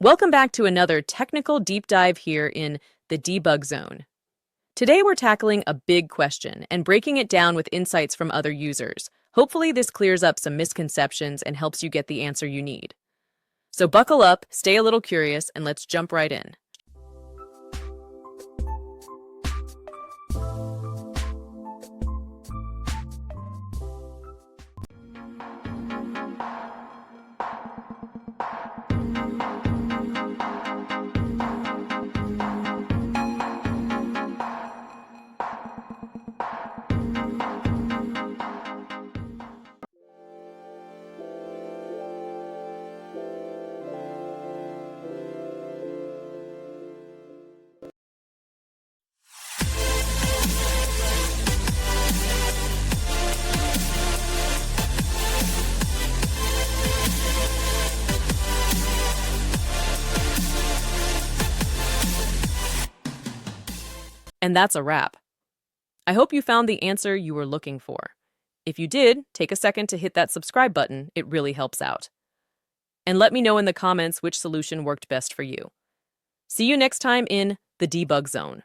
Welcome back to another technical deep dive here in the debug zone. Today we're tackling a big question and breaking it down with insights from other users. Hopefully this clears up some misconceptions and helps you get the answer you need. So buckle up, stay a little curious, and let's jump right in. And that's a wrap. I hope you found the answer you were looking for. If you did, take a second to hit that subscribe button. It really helps out. And let me know in the comments which solution worked best for you. See you next time in the debug zone.